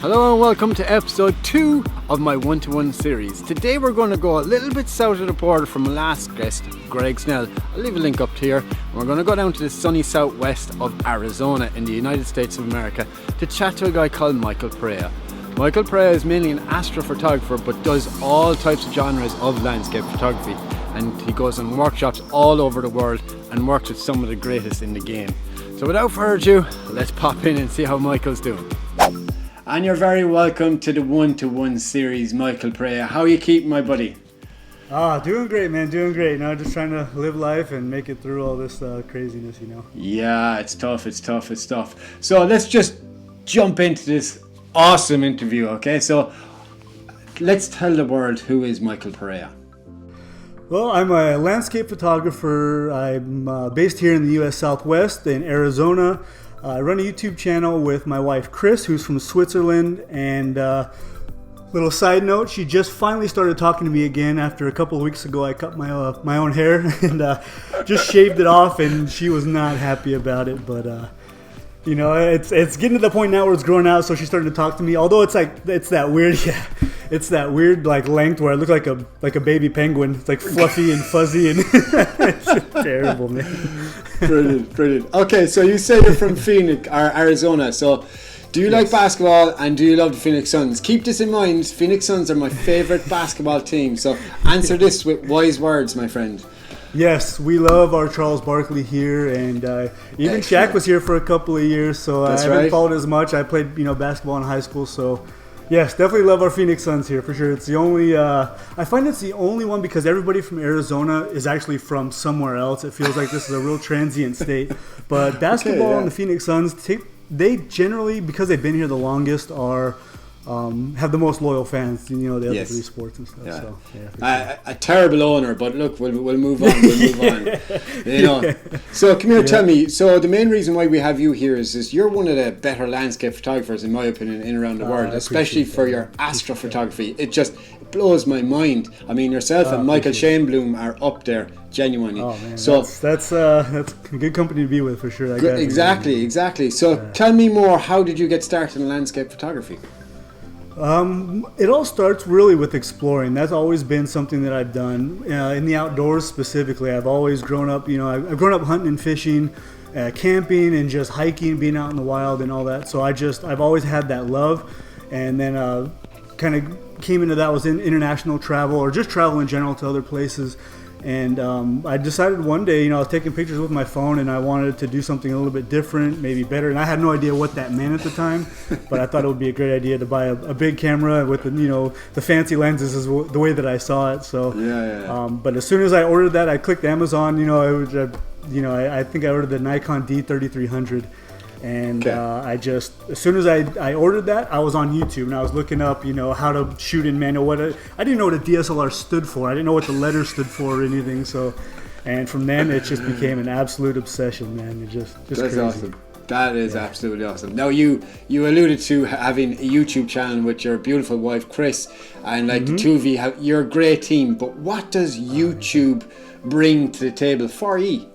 Hello and welcome to episode 2 of my one-to-one series. Today we're going to go a little bit south of the border from my last guest, Greg Snell. I'll leave a link up here. We're going to go down to the sunny southwest of Arizona in the United States of America to chat to a guy called Michael Perea. Michael Perea is mainly an astrophotographer but does all types of genres of landscape photography, and he goes on workshops all over the world and works with some of the greatest in the game. So without further ado, let's pop in and see how Michael's doing. And you're very welcome to the one-to-one series, Michael Perea. How are you keeping, my buddy? Doing great, man. Doing great. Just trying to live life and make it through all this craziness, Yeah, it's tough. So let's just jump into this awesome interview, okay? So let's tell the world, who is Michael Perea? Well, I'm a landscape photographer. I'm based here in the U.S. Southwest in Arizona. I run a YouTube channel with my wife, Chris, who's from Switzerland. And little side note, she just finally started talking to me again after a couple of weeks ago. I cut my own hair and just shaved it off, and she was not happy about it. But it's getting to the point now where it's growing out, so she's starting to talk to me. Although it's that weird like length where I look like a baby penguin. It's like fluffy and fuzzy, and it's just terrible, man. Brilliant. Okay, so you say you're from Phoenix, or Arizona. So do you like basketball, and do you love the Phoenix Suns? Keep this in mind, Phoenix Suns are my favorite basketball team. So answer this with wise words, my friend. Yes, we love our Charles Barkley here, and even Shaq was here for a couple of years, so I haven't followed as much. I played basketball in high school, so yes, definitely love our Phoenix Suns here for sure. It's the only I find it's the only one because everybody from Arizona is actually from somewhere else. It feels like this is a real transient state, but basketball and the Phoenix Suns, they generally, because they've been here the longest, are have the most loyal fans, the other three sports and stuff. Yeah. So, a terrible owner, but look, we'll move on. So come here, tell me. So the main reason why we have you here is you're one of the better landscape photographers, in my opinion, in around the world, especially for your astrophotography. It just blows my mind. I mean, yourself and Michael Shainbloom are up there, genuinely. Oh man, so that's good company to be with for sure. Exactly. So tell me more. How did you get started in landscape photography? It all starts really with exploring. That's always been something that I've done in the outdoors specifically. I've always grown up, I've grown up hunting and fishing, camping and just hiking, being out in the wild and all that. So I've always had that love, and then kind of came into that was in international travel or just travel in general to other places. And I decided one day, I was taking pictures with my phone and I wanted to do something a little bit different, maybe better. And I had no idea what that meant at the time, but I thought it would be a great idea to buy a big camera with the fancy lenses is the way that I saw it. So, but as soon as I ordered that, I clicked Amazon. I think I ordered the Nikon D3300. And as soon as I ordered that, I was on YouTube and I was looking up, how to shoot in manual. I didn't know what a DSLR stood for. I didn't know what the letters stood for or anything. So, and from then it just became an absolute obsession, man. It just That's crazy. Awesome. That is absolutely awesome. Now you alluded to having a YouTube channel with your beautiful wife Chris, and the two of you you're a great team. But what does YouTube bring to the table for you?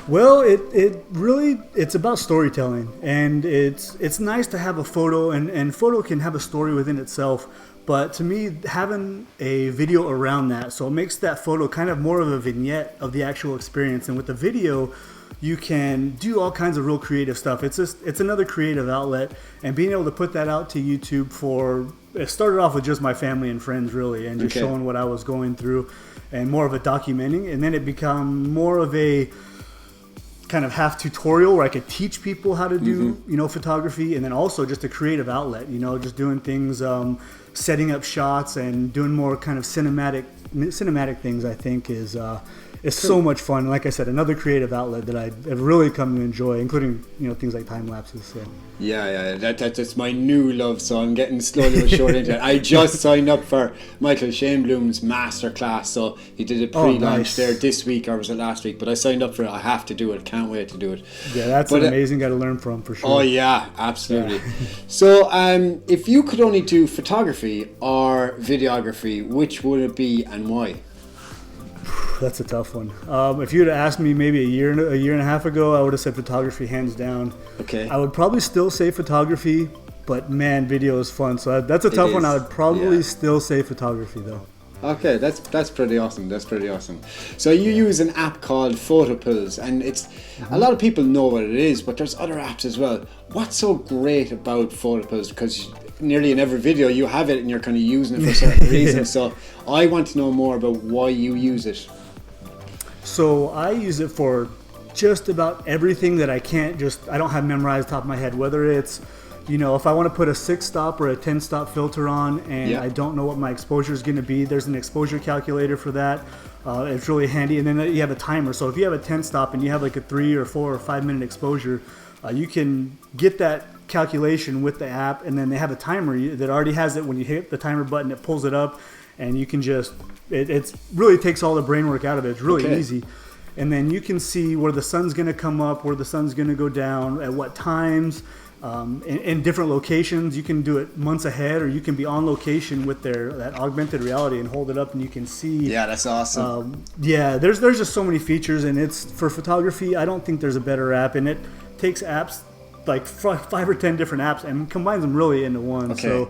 Well, it's about storytelling, and it's nice to have a photo, and photo can have a story within itself. But to me, having a video around that, so it makes that photo kind of more of a vignette of the actual experience. And with the video, you can do all kinds of real creative stuff. It's another creative outlet, and being able to put that out to YouTube it started off with just my family and friends really, and just showing what I was going through, and more of a documenting, and then it became more of a kind of half tutorial where I could teach people how to do photography, and then also just a creative outlet, just doing things, setting up shots and doing more kind of cinematic things. I think is so much fun. Like I said, another creative outlet that I've really come to enjoy, including things like time lapses. So. Yeah, that's my new love. So I'm getting slowly but surely into it. I just signed up for Michael Shainbloom's masterclass. So he did a pre-launch there this week, or was it last week? But I signed up for it. I have to do it. Can't wait to do it. Yeah, that's an amazing guy to learn from for sure. Oh yeah, absolutely. Yeah. So if you could only do photography or videography, which would it be and why? That's a tough one. If you had asked me maybe a year and a half ago, I would have said photography hands down. Okay. I would probably still say photography, But man, video is fun. So that's a tough one. I would probably still say photography though. Okay, that's pretty awesome. That's pretty awesome. So you use an app called PhotoPills, and it's a lot of people know what it is, but there's other apps as well. What's so great about PhotoPills? Because nearly in every video you have it, and you're kind of using it for certain reasons. So I want to know more about why you use it. So I use it for just about everything that I don't have memorized top of my head. Whether it's if I want to put a 6-stop or a 10-stop filter on and I don't know what my exposure is going to be, there's an exposure calculator for that. It's really handy. And then you have a timer. So if you have a 10-stop and you have like a 3 or 4 or 5 minute exposure, you can get that calculation with the app. And then they have a timer that already has it. When you hit the timer button, it pulls it up, and you can just, it really takes all the brain work out of it. It's really easy. And then you can see where the sun's going to come up, where the sun's going to go down, at what times. In different locations. You can do it months ahead, or you can be on location with that augmented reality and hold it up and you can see. Yeah, that's awesome. There's just so many features, and it's for photography. I don't think there's a better app, and it takes apps like 5 or 10 different apps and combines them really into one. Okay. So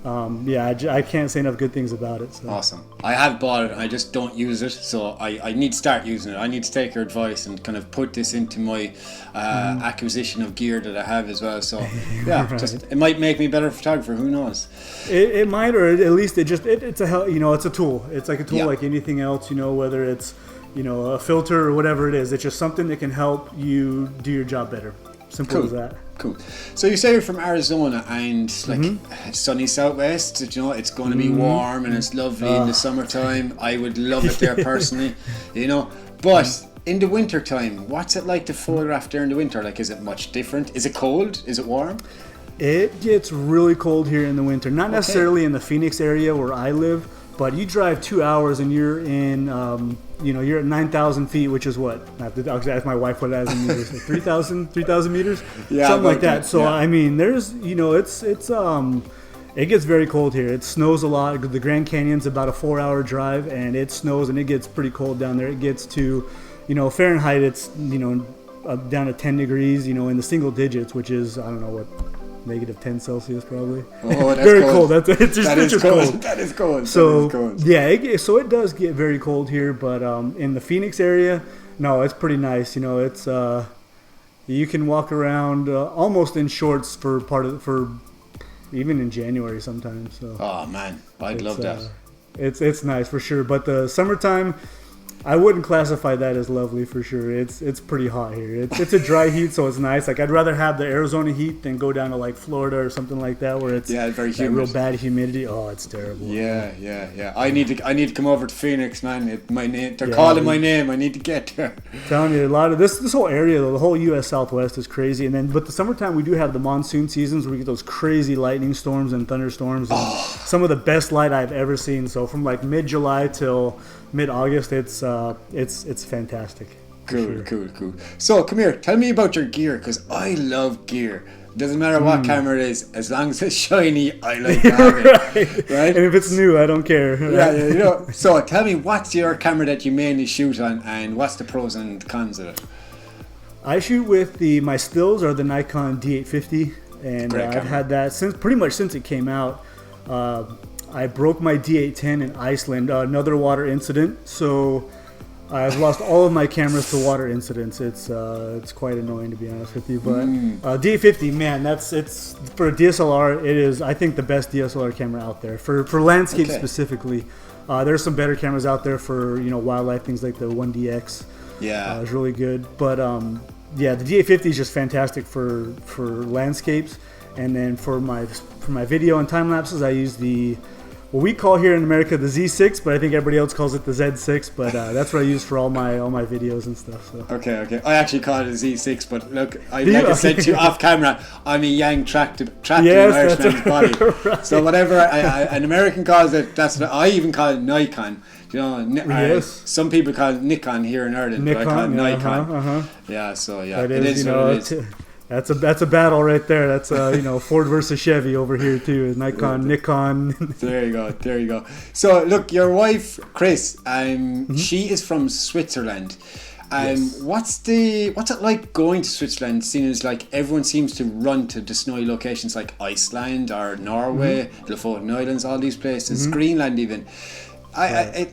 I can't say enough good things about it. So. Awesome. I have bought it. I just don't use it, so I need to start using it. I need to take your advice and kind of put this into my acquisition of gear that I have as well. So yeah, Right. just it might make me a better photographer. Who knows? It might, or at least it's a tool. It's like a tool, like anything else. Whether it's a filter or whatever it is. It's just something that can help you do your job better. Simple as that. Cool. So you say you're from Arizona, and sunny Southwest. It's going to be warm and it's lovely in the summertime. I would love it there personally, But in the winter time, what's it like to photograph there in the winter? Like, is it much different? Is it cold? Is it warm? It gets really cold here in the winter. Not necessarily in the Phoenix area where I live, but you drive 2 hours and you're in, you're at 9,000 feet, which is what? I have to ask my wife what that is in meters. Like 3,000 meters? Yeah, something like that. So, yeah. I mean, there's, it gets very cold here. It snows a lot. The Grand Canyon's about a 4-hour drive, and it snows and it gets pretty cold down there. It gets to, Fahrenheit, it's, down to 10 degrees, in the single digits, which is, I don't know what, -10 Celsius probably. Oh, that's very cold. It's just cold. That is cold. So that is cold. yeah, so it does get very cold here, but in the Phoenix area, no, it's pretty nice. It's you can walk around almost in shorts for even in January sometimes. So Oh man, I'd love that. It's nice for sure, but the summertime, I wouldn't classify that as lovely for sure. It's pretty hot here. It's a dry heat, so it's nice. Like, I'd rather have the Arizona heat than go down to like Florida or something like that, where it's very that humid. real bad humidity. Oh, it's terrible. Yeah. I need to come over to Phoenix, man. They're calling my name. I need to get there. I'm telling you, a lot of this whole area, though, the whole U.S. Southwest is crazy. And then, but the summertime, we do have the monsoon seasons where we get those crazy lightning storms and thunderstorms. And some of the best light I've ever seen. So from like mid-July till mid-August, it's fantastic. Cool. So come here, tell me about your gear, because I love gear. Doesn't matter what camera it is, as long as it's shiny, I like to have it. Right? And if it's new, I don't care. Yeah. So tell me, what's your camera that you mainly shoot on, and what's the pros and cons of it? I shoot with my stills are the Nikon D850, and I've had that pretty much since it came out. I broke my D810 in Iceland, another water incident. So I've lost all of my cameras to water incidents. It's quite annoying, to be honest with you. But D850, man, it's for a DSLR. It is, I think, the best DSLR camera out there for landscape specifically. There's some better cameras out there for wildlife, things like the 1DX. Yeah, it's really good. But the D850 is just fantastic for landscapes. And then for my video and time lapses, I use what we call here in America the Z6, but I think everybody else calls it the Z6. But that's what I use for all my videos and stuff. So. Okay. I actually call it a Z6, but look, like I said to you off camera, I'm a yang trapped in an Irishman's body. Right. So whatever an American calls it, that's what I even call it Nikon. Some people call it Nikon here in Ireland, but I call it Nikon. Yeah, so it is what it is. That's a battle right there. That's Ford versus Chevy over here too. Nikon. There you go. So look, your wife Chris, she is from Switzerland, Yes. What's it like going to Switzerland, seeing as like everyone seems to run to the snowy locations like Iceland or Norway, Lofoten Islands, all these places, Greenland even.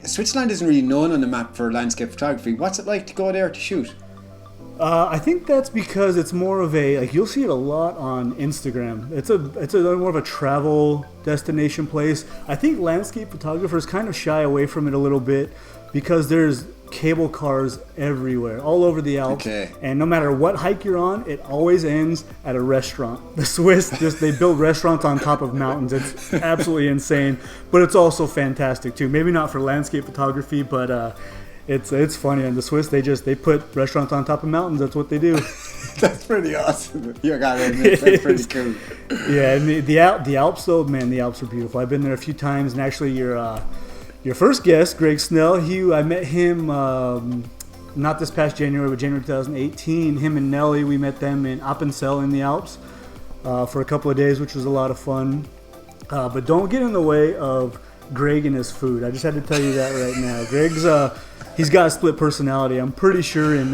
Switzerland isn't really known on the map for landscape photography. What's it like to go there to shoot? I think that's because it's more of a, like, you'll see it a lot on Instagram. It's a more of a travel destination place. I think landscape photographers kind of shy away from it a little bit because there's cable cars everywhere, all over the Alps. Okay. And no matter what hike you're on, it always ends at a restaurant. The Swiss they build restaurants on top of mountains. It's absolutely insane, but it's also fantastic too. Maybe not for landscape photography, but it's funny. And the Swiss, they put restaurants on top of mountains. That's what they do. That's pretty awesome. You gotta admit, that's pretty cool. Yeah, and the Alps though, man, the Alps are beautiful. I've been there a few times, and actually your first guest, Greg Snell, I met him not this past January, but January 2018. Him and Nelly, we met them in Appenzell in the Alps for a couple of days, which was a lot of fun. But don't get in the way of Greg and his food. I just had to tell you that right now. Greg's he's got a split personality, I'm pretty sure. And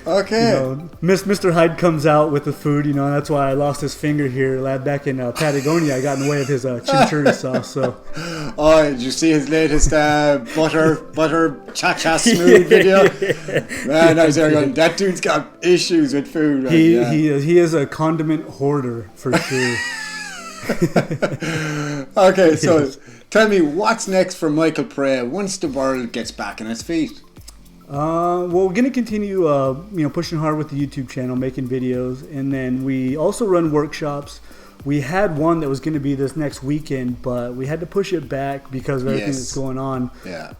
Mr. Hyde comes out with the food, and that's why I lost his finger here. Back in Patagonia, I got in the way of his chimichurri sauce. So, did you see his latest butter cha-cha smooth video? Man, I was there going, that dude's got issues with food. Right? He is a condiment hoarder for sure. Okay, so tell me, what's next for Michael Perea once the world gets back on its feet? Well, we're going to continue, pushing hard with the YouTube channel, making videos, and then we also run workshops. We had one that was going to be this next weekend, but we had to push it back because of everything that's going on. Yeah.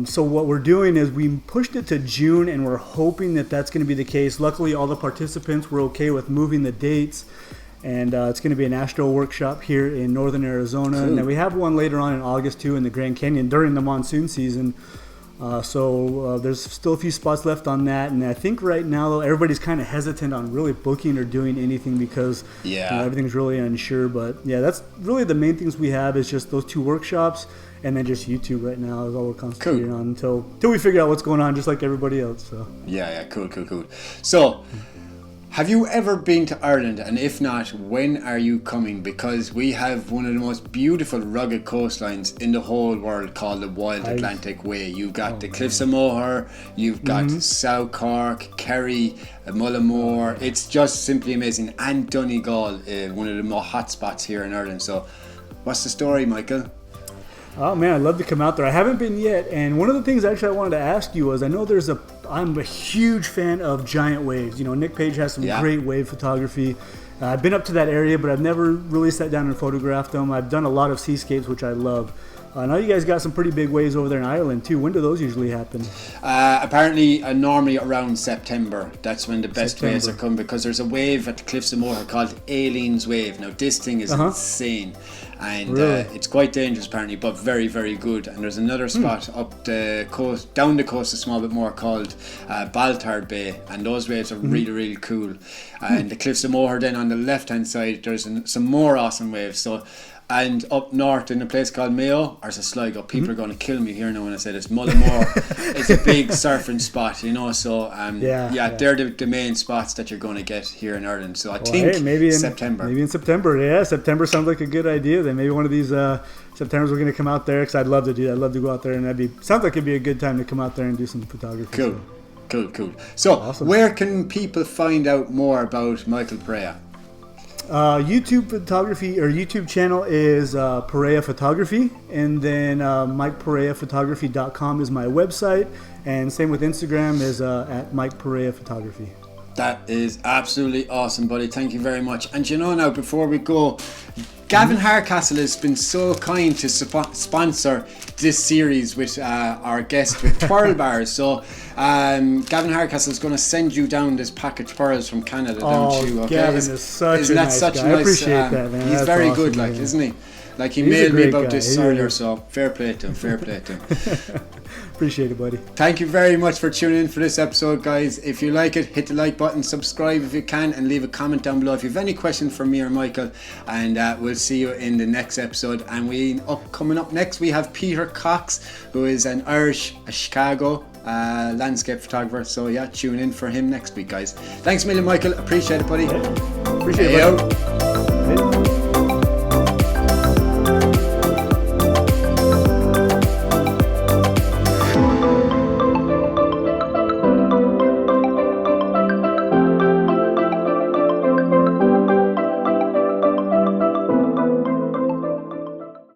So what we're doing is we pushed it to June, and we're hoping that that's going to be the case. Luckily, all the participants were okay with moving the dates. And it's going to be an astro workshop here in northern Arizona. Cool. And then we have one later on in August too in the Grand Canyon during the monsoon season. So there's still a few spots left on that. And I think right now, though, everybody's kind of hesitant on really booking or doing anything because everything's really unsure. But yeah, that's really the main things we have is just those two workshops. And then just YouTube right now is all we're concentrating on until we figure out what's going on, just like everybody else. So Cool. So, have you ever been to Ireland? And if not, when are you coming? Because we have one of the most beautiful rugged coastlines in the whole world called the Wild Atlantic Way. You've got the Cliffs of Moher, you've got South Cork, Kerry, Mullimore. It's just simply amazing. And Donegal, one of the more hot spots here in Ireland. So what's the story, Michael? Oh man, I'd love to come out there. I haven't been yet, and one of the things actually I wanted to ask you was, I know I'm a huge fan of giant waves. Nick Page has some great wave photography. I've been up to that area, but I've never really sat down and photographed them. I've done a lot of seascapes, which I love. I know you guys got some pretty big waves over there in Ireland too. When do those usually happen? Apparently, normally around September. That's when the best waves are coming, because there's a wave at the Cliffs of Moher called Aileen's Wave. Now, this thing is insane. And it's quite dangerous apparently, but very, very good. And there's another spot up the coast, down the coast a small bit more, called Baltard Bay, and those waves are really, really cool. And the Cliffs of Moher, then on the left hand side, there's some more awesome waves. So, and up north in a place called Mayo, there's a Sligo. People are going to kill me here now when I say this. Mullimore, it's a big surfing spot, So they're the main spots that you're going to get here in Ireland. So I think maybe in September. Maybe in September. Yeah, September sounds like a good idea. Then maybe one of these Septembers we're going to come out there, because I'd love to do that. I'd love to go out there, and sounds like it'd be a good time to come out there and do some photography. Cool. So where can people find out more about Michael Perea? YouTube photography, or YouTube channel is Perea Photography, and then MikePereaPhotography.com is my website, and same with Instagram is at Mike Perea Photography. That is absolutely awesome, buddy. Thank you very much. And now, before we go, Gavin Hardcastle has been so kind to sponsor this series with our guest with twirl bars. So Gavin Hardcastle is going to send you down this pack of twirls from Canada down to you. Okay? Gavin is such a nice guy. I appreciate that, man. He's That's very awesome, good, man. Isn't he? He mailed me about this earlier, so fair play to him. Appreciate it, buddy. Thank you very much for tuning in for this episode, guys. If you like it, hit the like button, subscribe if you can, and leave a comment down below if you have any questions for me or Michael. And we'll see you in the next episode. And coming up next, we have Peter Cox, who is an Irish Chicago landscape photographer. So yeah, tune in for him next week, guys. Thanks a million, Michael. Appreciate it, buddy. Appreciate it, Hey, buddy. yo.